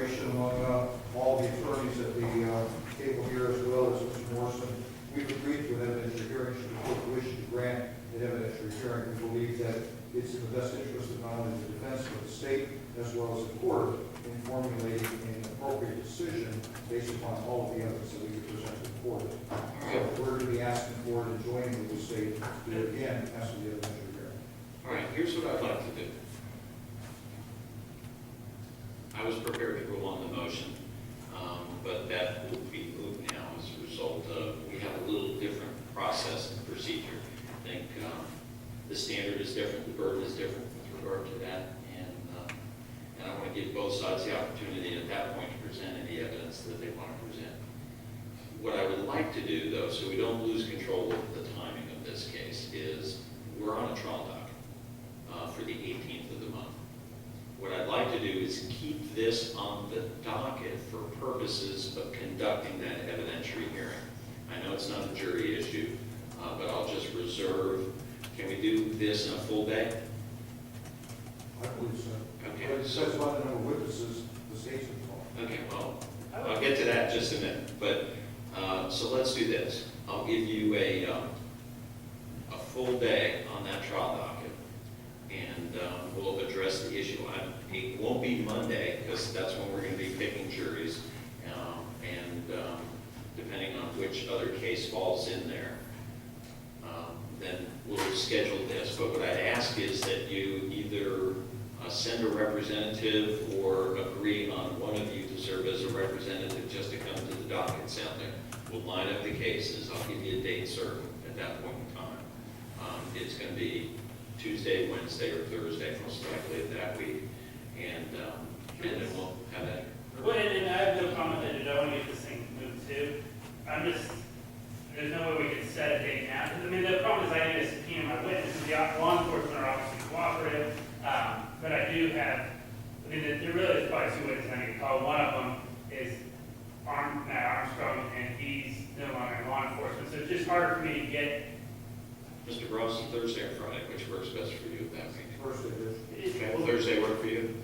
collaboration among all the attorneys at the table here, as well as Mr. Morrison. We've agreed to an evidentiary hearing. Should the court wish to grant an evidentiary hearing, we believe that it's in the best interest of not only the defense but the state as well as the court in formulating an appropriate decision based upon all of the evidence that we could present to the court. So we're going to be asking for it and joining with the state to again ask for the evidentiary hearing. All right, here's what I'd like to do. I was prepared to rule on the motion, but that will be moved now as a result of, we have a little different process and procedure. I think the standard is different, the burden is different with regard to that, and I want to give both sides the opportunity at that point to present any evidence that they want to present. What I would like to do, though, so we don't lose control of the timing of this case, is we're on a trial docket for the 18th of the month. What I'd like to do is keep this on the docket for purposes of conducting that evidentiary hearing. I know it's not a jury issue, but I'll just reserve. Can we do this in a full day? I believe so. Okay. But it says about the number of witnesses, the state's involved. Okay, well, I'll get to that in just a minute. But so let's do this. I'll give you a full day on that trial docket, and we'll address the issue. It won't be Monday, because that's when we're going to be picking juries, and depending on which other case falls in there, then we'll schedule this. But what I'd ask is that you either send a representative or agree on one of you to serve as a representative just to come to the docket sound there. We'll line up the cases. I'll give you a date certain at that point in time. It's going to be Tuesday, Wednesday, or Thursday, most likely that week. And then we'll have that. Well, and I have no comment that you don't want to get this thing moved too. There's no way we can set a date now. Because, I mean, the problem is I need to subpoena my witnesses. The law enforcement are obviously cooperative. But I do have, there really is probably two witnesses I need to call. One of them is Matt Armstrong, and he's no longer in law enforcement. So it's just hard for me to get. Mr. Gross, Thursday or Friday, which works best for you that week? Thursday, Okay, will Thursday work for you?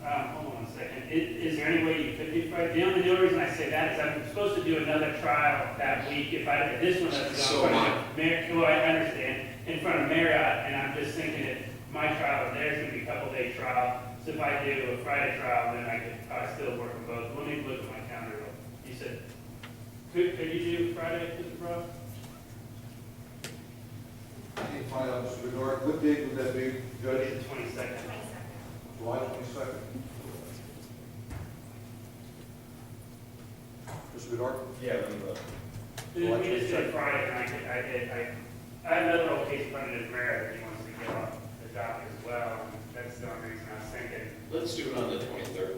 Hold on a second. Is there any way you could do Friday? The only reason I say that is I'm supposed to do another trial that week. If this one doesn't go So in front am of well, I understand, in front of Marriott, and I'm just thinking if my trial, there's going to be a couple-day trial. So if I do a Friday trial, then I could probably still work on both. Let me look at my calendar. You said, could you do Friday, Mr. Brown? I need to find out, Mr. Bedard, what date would that be, Judge? The 22nd. July 22nd. Mr. Bedard? Yeah, let me look. We just did Friday, and I have another old case funded in Marriott that he wants to get off the docket as well. And that's the only reason I was thinking. Let's do it on the 23rd.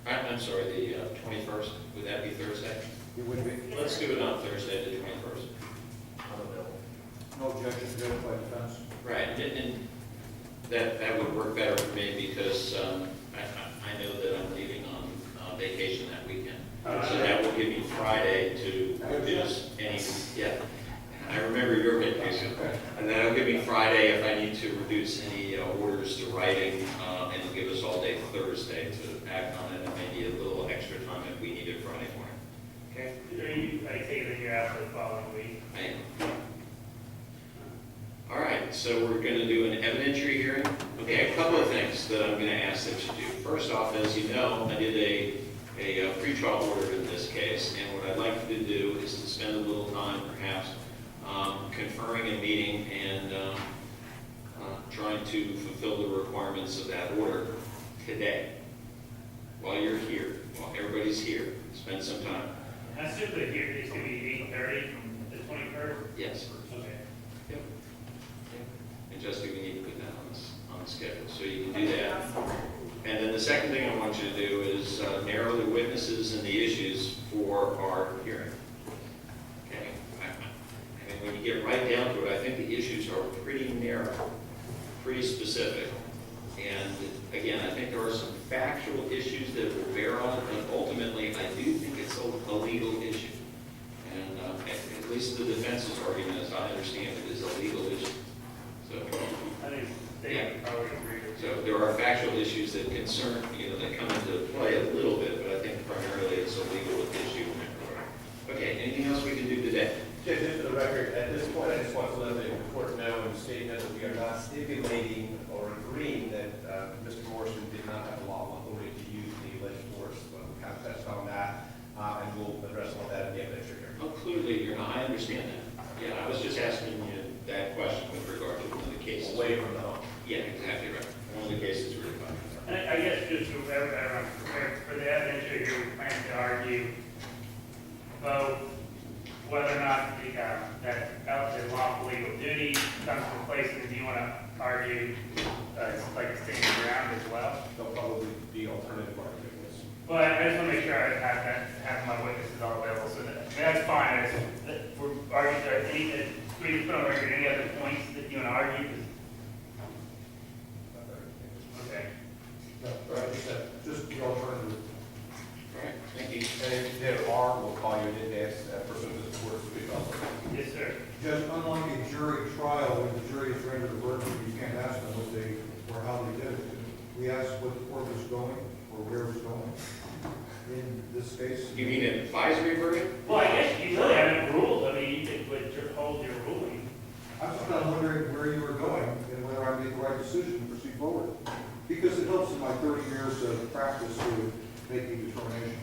I'm sorry, the 21st. Would that be Thursday? It would be. Let's do it on Thursday, the 21st. I'm available. No objection to that by defense. Right, and that would work better for me because I know that I'm leaving on vacation that weekend. So that will give me Friday to reduce any, yeah. I remember your vacation. And then it'll give me Friday if I need to reduce any orders to writing, and it'll give us all day Thursday to act on it, and maybe a little extra time if we need it Friday morning. Okay? I take it that you're out for the following week. I am. All right, so we're going to do an evidentiary hearing. Okay, a couple of things that I'm going to ask that you do. First off, as you know, I did a pretrial order in this case, and what I'd like you to do is to spend a little time, perhaps, conferring a meeting and trying to fulfill the requirements of that order today. While you're here, while everybody's here, spend some time. I assume that here it's going to be 8:30 the 21st? Yes. Okay. Yep. And Jessica, we need to put that on the schedule, so you can do that. And then the second thing I want you to do is narrow the witnesses and the issues for our hearing. Okay? I mean, when you get right down to it, I think the issues are pretty narrow, pretty specific. And again, I think there are some factual issues that will bear on it, but ultimately, I do think it's a legal issue. And at least the defense's argument, as I understand it, is a legal issue. So, I think they would probably agree with you. so there are factual issues that concern, that come into play a little bit, but I think primarily it's a legal issue in that regard. Okay, anything else we can do today? Just for the record, at this point, I just want to let the court know and state that we are not stipulating or agreeing that Mr. Morrison did not have the lawful authority to use the alleged force. But we kind of touched on that, and we'll address all that in the evidence hearing. Oh, clearly, I understand that. Yeah, I was just asking you that question with regard to one of the cases. Away from the home. Yeah, exactly right. One of the cases we're talking about. And I guess just to everyone prepared for the evidence here, we plan to argue both whether or not that lawful legal duty comes to place, and do you want to argue it's like a standing ground as well? There'll probably be alternative arguments. But I just want to make sure I have my witnesses all available, so that's fine. I just, we're arguing, we just put on record any other points that you want to argue? Okay. No, right, just the alternative. All right, thank you. And if there are, we'll call you in advance, pursuant to the court's also. Yes, sir. Judge, unlike a jury trial, when the jury is rendered a verdict, you can't ask them what they, or how they did it. We ask what the court was going, or where it was going. In this case. You mean an advisory verdict? Well, I guess you really haven't ruled. I mean, you could hold your ruling. I'm just not wondering where you were going and whether I made the right decision to proceed forward. Because it helps in my 30 years of practice to make a determination.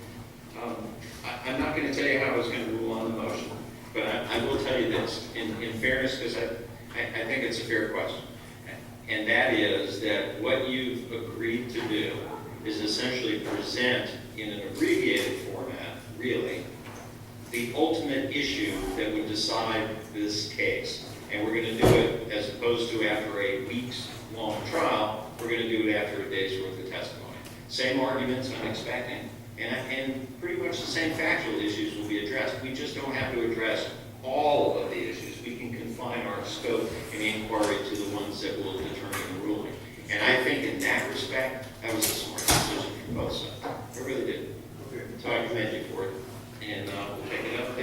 I'm not going to tell you how I was going to rule on the motion, but I will tell you this, in fairness, because I think it's a fair question. And that is that what you've agreed to do is essentially present in an abbreviated format, really, the ultimate issue that would decide this case. And we're going to do it as opposed to after a weeks-long trial, we're going to do it after a day's worth of testimony. Same arguments I'm expecting, and pretty much the same factual issues will be addressed. We just don't have to address all of the issues. We can confine our scope and inquiry to the ones that will determine the ruling. And I think in that respect, that was a smart decision from both sides. I really did. Okay. So I commend you for it, and we'll take it up